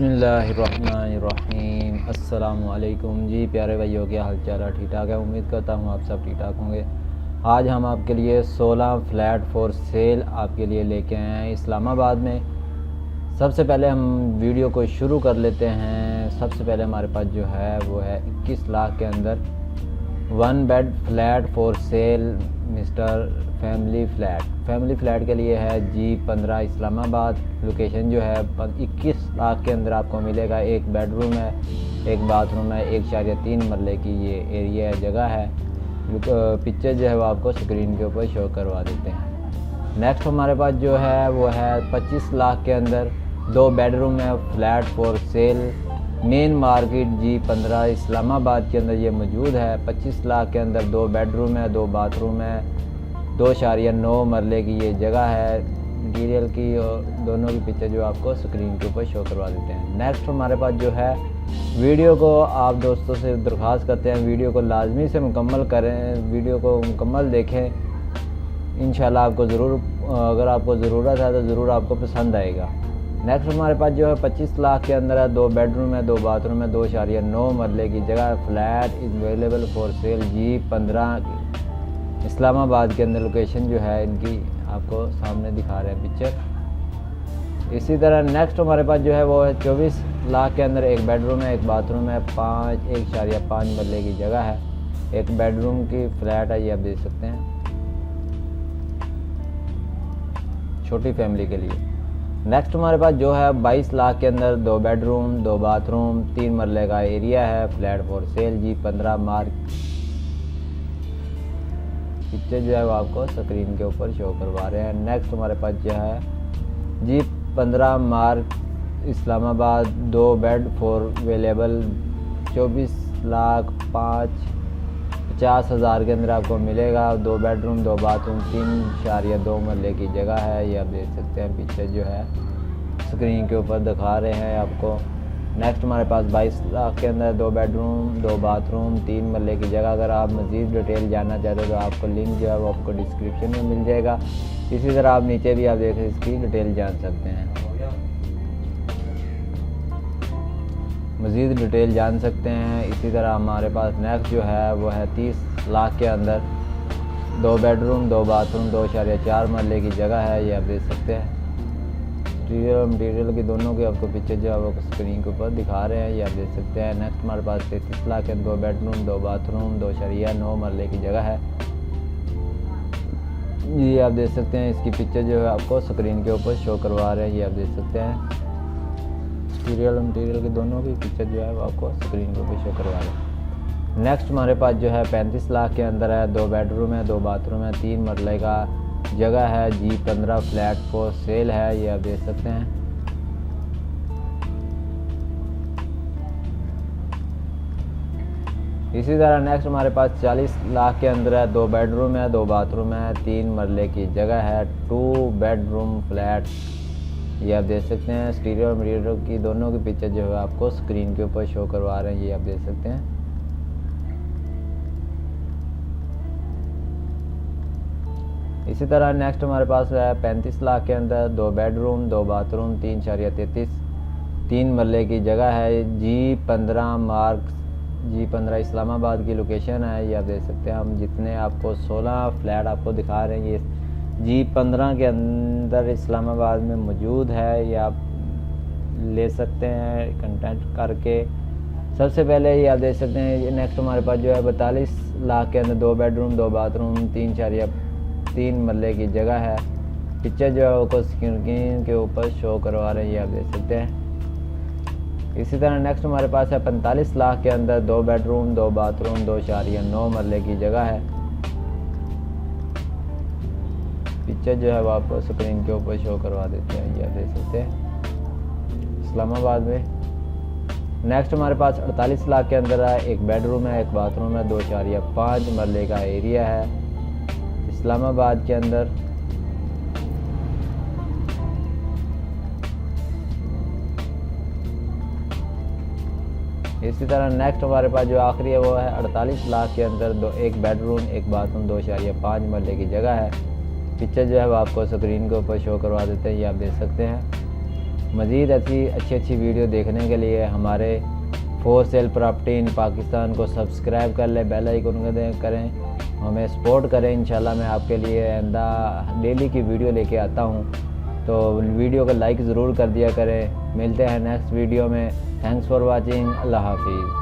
बिस्मिल्लाहिर्रहमानिर्रहीम। अस्सलामुअलैकुम जी प्यारे भाइयों, क्या हाल चाल है? ठीक ठाक है, उम्मीद करता हूँ आप सब ठीक ठाक होंगे। आज हम आपके लिए 16 फ्लैट फॉर सेल आपके लिए लेके आए हैं इस्लामाबाद में। सबसे पहले हम वीडियो को शुरू कर लेते हैं। सबसे पहले हमारे पास जो है वो है 21 लाख के अंदर 1 bed flat for sale mister family flat के लिए है G15 इस्लामाबाद। लोकेशन जो है 21 लाख के अंदर आपको मिलेगा। एक बेडरूम है, एक बाथरूम है, 1.3 मरले की ये एरिया है, जगह है। पिक्चर जो है वो आपको स्क्रीन के ऊपर शो करवा देते हैं। नेक्स्ट हमारे पास जो है वो है 25 लाख के अंदर 2 बेडरूम है flat for sale. Main market G15 Islamabad के अंदर ये मौजूद है। 25 लाख के अंदर 2 बेडरूम है, 2 बाथरूम है, 2.9 मरले की ये जगह है। इंटीरियर की और दोनों की पिक्चर जो आपको स्क्रीन के ऊपर शो करवा देते हैं। नेक्स्ट हमारे पास जो है वीडियो को आप दोस्तों से दरख्वास्त करते हैं वीडियो को लाजमी से मुकम्मल करें, वीडियो को मुकम्मल देखें। इंशाल्लाह आपको ज़रूर, अगर आपको ज़रूरत है तो ज़रूर आपको पसंद आएगा। नेक्स्ट हमारे पास जो है 25 लाख के अंदर है 2 बेडरूम है, 2 बाथरूम है, 2.9 मरले की जगह। Flat is available for sale G15 Islamabad के अंदर। लोकेशन जो है इनकी आपको सामने दिखा रहे हैं पिक्चर। इसी तरह नेक्स्ट हमारे पास जो है वो है 24 लाख के अंदर एक बेडरूम है, एक बाथरूम है, 1.5 मरले की जगह है। एक बेडरूम की फ्लैट है, ये आप देख सकते हैं, छोटी फैमिली के लिए। नेक्स्ट हमारे पास जो है 22 लाख के अंदर 2 बेडरूम, 2 बाथरूम, 3 मरले का एरिया है। Flat for sale G15 mark. Picture जो है वो आपको स्क्रीन के ऊपर शो करवा रहे हैं। नेक्स्ट हमारे पास जो है G15 mark Islamabad 2 bed for available 24,50,000 के अंदर आपको मिलेगा। 2 बेडरूम, 2 बाथरूम, 3.2 मरले की जगह है, ये आप देख सकते हैं। पिक्चर जो है स्क्रीन के ऊपर दिखा रहे हैं आपको। नेक्स्ट हमारे पास 22 लाख के अंदर 2 बेडरूम, 2 बाथरूम, 3 मरले की जगह। अगर आप मज़ीद डिटेल जानना चाहते हो तो आपको लिंक जो है वो आपको डिस्क्रिप्शन में मिल जाएगा। इसी तरह आप नीचे भी आप देख इसकी डिटेल जान सकते हैं, मज़ीद डिटेल जान सकते हैं। इसी तरह हमारे पास नेक्स्ट जो है वो है 30 लाख के अंदर 2 बेडरूम, 2 बाथरूम, 2.4 मरले की जगह है, ये आप देख सकते हैं। मटीरियल की दोनों की आपको पिक्चर जो है वो स्क्रीन के ऊपर दिखा रहे हैं, ये आप देख सकते हैं। नेक्स्ट हमारे पास 33 लाख के 2 बेडरूम, 2 बाथरूम, 2.9 मरले की जगह है, ये आप देख सकते हैं। इसकी पिक्चर जो है आपको स्क्रीन के ऊपर शो करवा रहे हैं, ये आप देख सकते हैं। मटीरियल की दोनों की पिक्चर जो है वो आपको स्क्रीन के ऊपर शो करवा रहे हैं। नेक्स्ट हमारे पास जो है 35 लाख के अंदर है 2 बेडरूम है, 2 बाथरूम है, 3 मरले का जगह है। G15 फ्लैट फॉर सेल है, ये आप देख सकते हैं। इसी तरह नेक्स्ट हमारे पास 40 लाख के अंदर है 2 बेडरूम है, 2 बाथरूम है, 3 मरले की जगह है। 2 बेडरूम फ्लैट, ये आप देख सकते हैं। स्टीरियो मटीरियल की दोनों की पिक्चर जो है आपको स्क्रीन के ऊपर शो करवा रहे हैं, ये आप देख सकते हैं। इसी तरह नेक्स्ट हमारे पास है 35 लाख के अंदर 2 बेडरूम, 2 बाथरूम, 3 मरले की जगह है। G15 इस्लामाबाद की लोकेशन है, ये आप देख सकते हैं। हम जितने आपको 16 फ्लैट आपको दिखा रहे हैं ये G15 के अंदर इस्लामाबाद में मौजूद है, ये आप ले सकते हैं कंटेंट करके। सबसे पहले ये आप देख सकते हैं। नेक्स्ट हमारे पास जो है 42 लाख के अंदर 2 बेडरूम, 2 बाथरूम, 3 मरले की जगह है। पिक्चर जो है वो स्क्रीन के ऊपर शो करवा रहे हैं, ये आप देख सकते हैं। इसी तरह नेक्स्ट हमारे पास है 45 लाख के अंदर 2 बेडरूम, 2 बाथरूम, 2.9 मरले की जगह है। पिक्चर जो है वो आपको स्क्रीन के ऊपर शो करवा देते हैं, ये आप देख सकते हैं, इस्लामाबाद में। नेक्स्ट हमारे पास 48 लाख के अंदर है 1 बेडरूम है, 1 बाथरूम है, 2.5 मरले का एरिया है इस्लामाबाद के अंदर। इसी तरह नेक्स्ट हमारे पास जो आखिरी है वो है 48 लाख के अंदर 1 बेडरूम, 1 बाथरूम, 2.5 मरले की जगह है। पिक्चर जो है वो आपको स्क्रीन के ऊपर शो करवा देते हैं, ये आप देख सकते हैं। मज़ीद ऐसी अच्छी वीडियो देखने के लिए हमारे for sale property in Pakistan को सब्सक्राइब कर लें, बेल आइकन करें, हमें सपोर्ट करें। इंशाल्लाह मैं आपके लिए आइंदा डेली की वीडियो लेके आता हूँ, तो वीडियो को लाइक ज़रूर कर दिया करें। मिलते हैं नेक्स्ट वीडियो में। Thanks for watching. अल्लाह हाफिज़।